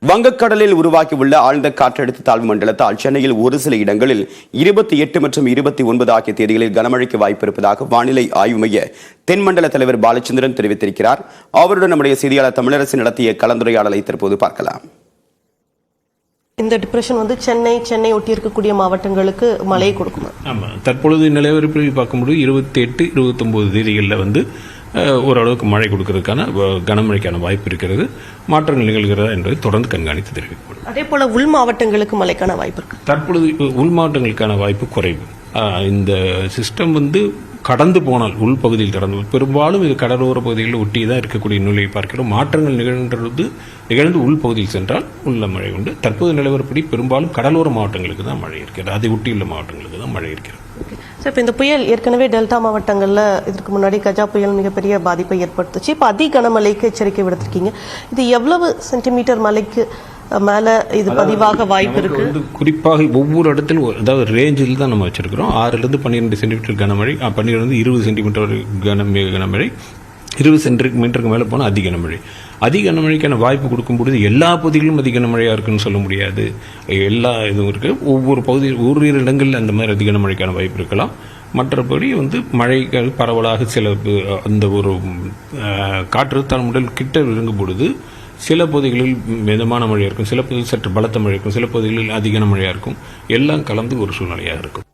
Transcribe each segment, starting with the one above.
வங்கக்கடலில் உருவாகியுள்ள ஆழ்ந்த காற்றழுத்த தாழ்வு மண்டலத்தால் சென்னையில் ஒரு சில இடங்களில் 28 மற்றும் 29 ஆகிய தேதிகளில் கனமழைக்கு வாய்ப்பு இருப்பதாக வானிலை ஆய்வு மைய தென்மண்டல தலைவர் பாலச்சந்திரன் தெரிவித்திருக்கிறார். அவருடன் நம்முடைய செய்தியாளர் தமிழரசு நடத்திய கலந்துரையாடலை தற்போது பார்க்கலாம். இந்த டிப்ரெஷன் சென்னை ஒட்டி இருக்கக்கூடிய மாவட்டங்களுக்கு மழை கொடுக்கும். ஆமா, தற்பொழுது நிலவரப்படி பார்க்கும்போது 28, 29 தேதிகளில் ஓரளவுக்கு மழை கொடுக்கறதுக்கான கனமழைக்கான வாய்ப்பு இருக்கிறது. மாற்றங்கள் நிகழ்கிறதா என்பதை தொடர்ந்து கண்காணித்து தெரிவிக்கப்படும். அதே போல உள் மாவட்டங்களுக்கு மழைக்கான வாய்ப்பு இருக்கு. தற்பொழுது உள் மாவட்டங்களுக்கான வாய்ப்பு குறைவு. இந்த சிஸ்டம் கடந்து போனால் உள்பகுதியில் கடந்து பெரும்பாலும் இது கடலோர பகுதிகளில் ஒட்டி தான் இருக்கக்கூடிய நிலையை பார்க்கிறோம். மாற்றங்கள் நிகழ்ந்து உள்பகுதியில் சென்றால் உள்ள மழை உண்டு. தற்போது நிலவரப்படி பெரும்பாலும் கடலோர மாவட்டங்களுக்கு தான் மழை இருக்கிறது. அதை ஒட்டியுள்ள மாவட்டங்களுக்கு தான் மழை இருக்கிறது. இப்போ இந்த புயல் ஏற்கனவே டெல்டா மாவட்டங்களில் இதற்கு முன்னாடி கஜா புயல் மிகப்பெரிய பாதிப்பை ஏற்படுத்துச்சு. இப்போ அதி கனமழைக்கு எச்சரிக்கை விடுத்திருக்கீங்க. இது எவ்வளவு சென்டிமீட்டர் மழைக்கு மேல இது பதிவாக வாய்ப்பு இருக்கு? குறிப்பாக ஒவ்வொரு இடத்திலும் அதாவது ரேஞ்சில் தான் நம்ம வச்சிருக்கிறோம். 6 to 12 சென்டிமீட்டர் கனமழை, 12 to 20 சென்டிமீட்டர் கனமழை, 20 சென்டிமீட்டருக்கு மேலே போனால் அதிக கனமழை. அதிக கனமழைக்கான வாய்ப்பு கொடுக்கும்பொழுது எல்லா பகுதிகளிலும் அதிக கனமழையாக இருக்குன்னு சொல்ல முடியாது. எல்லா இதுவும் இருக்கு. ஒவ்வொரு பகுதியில் ஓரிரு இடங்களில் அந்த மாதிரி அதிக கனமழைக்கான வாய்ப்பு இருக்கலாம். மற்றபடி மழைகள் பரவலாக சில அந்த ஒரு காற்றழுத்த மண்டலம் கிட்ட இறங்கும் பொழுது சில பகுதிகளில் மிதமான மழையாக இருக்கும், சில பகுதிகளில் சற்று பலத்த மழை இருக்கும், சில பகுதிகளில் அதிக மழையாக இருக்கும். எல்லாம் கலந்து ஒரு சூழ்நிலையாக இருக்கும்.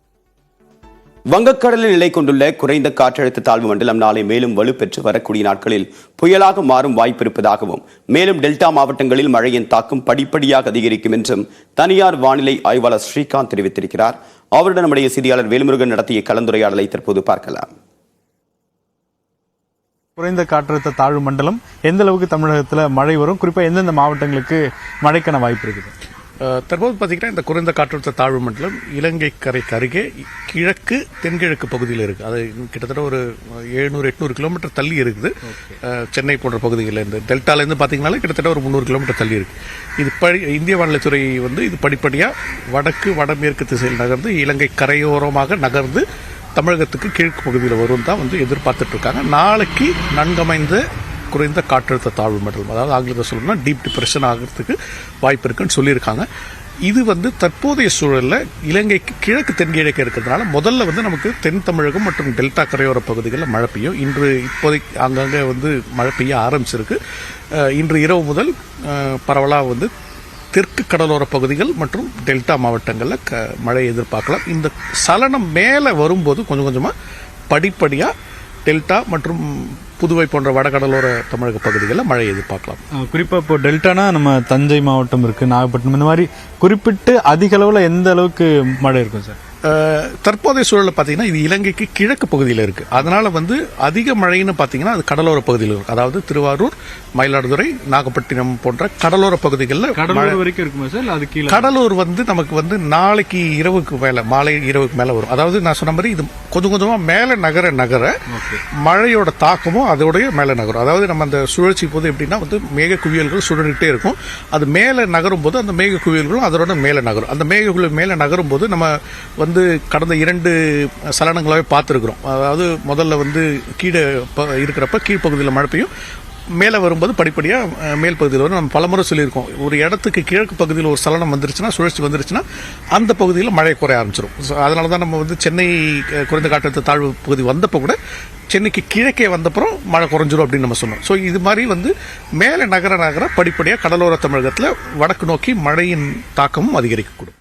வங்கக்கடலில் நிலை கொண்டுள்ள குறைந்த காற்றழுத்த தாழ்வு மண்டலம் நாளை மேலும் வலுப்பெற்று வரக்கூடிய நாட்களில் புயலாக மாறும் வாய்ப்பு இருப்பதாகவும், மேலும் டெல்டா மாவட்டங்களில் மழையின் தாக்கம் படிப்படியாக அதிகரிக்கும் என்றும் தனியார் வானிலை ஆய்வாளர் ஸ்ரீகாந்த் தெரிவித்திருக்கிறார். அவருடன் நம்முடைய செய்தியாளர் வேல்முருகன் நடத்திய கலந்துரையாடலை தற்போது பார்க்கலாம். குறைந்த காற்றழுத்த தாழ்வு மண்டலம் எந்த அளவுக்கு தமிழகத்தில் மழை வரும், குறிப்பாக எந்தெந்த மாவட்டங்களுக்கு மழைக்கான வாய்ப்பு இருக்குது? தற்போது பார்த்தீங்கன்னா இந்த குறைந்த காற்றழுத்த தாழ்வு மண்டலம் இலங்கை கரைக்கு அருகே கிழக்கு தென்கிழக்கு பகுதியில் இருக்குது. அது கிட்டத்தட்ட ஒரு 700-800 கிலோமீட்டர் தள்ளி இருக்குது. சென்னை போன்ற பகுதிகளில் இருந்து டெல்டாலேருந்து பார்த்தீங்கன்னாலே கிட்டத்தட்ட ஒரு 300 கிலோமீட்டர் தள்ளி இருக்குது. இது இந்திய வானிலைத்துறை இது படிப்படியாக வடமேற்கு திசையில் நகர்ந்து இலங்கை கரையோரமாக நகர்ந்து தமிழகத்துக்கு கிழக்கு பகுதியில் வரும் தான் எதிர்பார்த்துட்டு இருக்காங்க. நாளைக்கு நன்கமைந்த குறைந்த காற்றழுத்த தாழ்வு மண்டலம், அதாவது ஆங்கிலத்தில் சொல்லணும்னா டீப் டிப்ரெஷன் ஆகிறதுக்கு வாய்ப்பு இருக்குன்னு சொல்லியிருக்காங்க. இது தற்போதைய சூழலில் இலங்கைக்கு கிழக்கு தென்கிழக்கு இருக்கிறதுனால முதல்ல நமக்கு தென் தமிழகம் மற்றும் டெல்டா கரையோர பகுதிகளில் மழை பெய்யும். இப்போதைக்கு அங்கங்கே மழை பெய்ய ஆரம்பிச்சிருக்கு. இன்று இரவு முதல் பரவலாக தெற்கு கடலோர பகுதிகள் மற்றும் டெல்டா மாவட்டங்களில் மழை எதிர்பார்க்கலாம். இந்த சலனம் மேலே வரும்போது கொஞ்சம் கொஞ்சமாக படிப்படியாக டெல்டா மற்றும் புதுவை போன்ற வடகடலோர தமிழக பகுதிகளில் மழை எதிர்பார்க்கலாம். குறிப்பாக இப்போ டெல்டானா நம்ம தஞ்சை மாவட்டம் இருக்குது, நாகப்பட்டினம், இந்த மாதிரி குறிப்பிட்டு அதிக அளவில் எந்த அளவுக்கு மழை இருக்கும் சார்? தற்போதைய சூழலில் பார்த்தீங்கன்னா இது இலங்கைக்கு கிழக்கு பகுதியில் இருக்குது. அதனால் அதிக மழைன்னு பார்த்தீங்கன்னா அது கடலோர பகுதியில் இருக்குது. அதாவது திருவாரூர், மயிலாடுதுறை, நாகப்பட்டினம் போன்ற கடலோர பகுதிகளில் கடலூர் வரைக்கும் இருக்குமா சார்? அது கீழே கடலூர் நமக்கு நாளைக்கு இரவுக்கு மேலே, மாலை இரவுக்கு மேலே வரும். அதாவது நான் சொன்ன மாதிரி இது கொஞ்சம் கொஞ்சமாக மேலே நகர மழையோட தாக்கமும் அதோடைய மேலே நகரும். அதாவது நம்ம அந்த சுழற்சி போது எப்படின்னா மேக குவியல்கள் சுழன்றிட்டே இருக்கும். அது மேலே நகரும் போது அந்த மேக குவியல்களும் அதோட மேலே நகரும். அந்த மேக குவியல் மேலே நகரும் போது நம்ம கடந்த 2 சலனங்களாகவே பார்த்துருக்குறோம். அதாவது முதல்ல கீழே இருக்கிறப்ப கீழ்ப்பகுதியில் மழை பெய்யும், மேலே வரும்போது படிப்படியாக மேல் பகுதியில் வரும். நம்ம பலமுறை சொல்லியிருக்கோம், ஒரு இடத்துக்கு கிழக்கு பகுதியில் ஒரு சலனம் வந்துருச்சுன்னா, சுழற்சி வந்துருச்சுன்னா அந்த பகுதியில் மழை குறைய ஆரம்பிச்சிடும். அதனால தான் நம்ம சென்னை குறைந்த காற்றழுத்த தாழ்வு பகுதி வந்தப்போ கூட சென்னைக்கு கிழக்கே வந்தப்புறம் மழை குறைஞ்சிரும் அப்படின்னு நம்ம சொன்னோம். ஸோ இது மாதிரி மேலே நகர படிப்படியாக கடலோர தமிழகத்தில் வடக்கு நோக்கி மழையின் தாக்கமும் அதிகரிக்கக்கூடும்.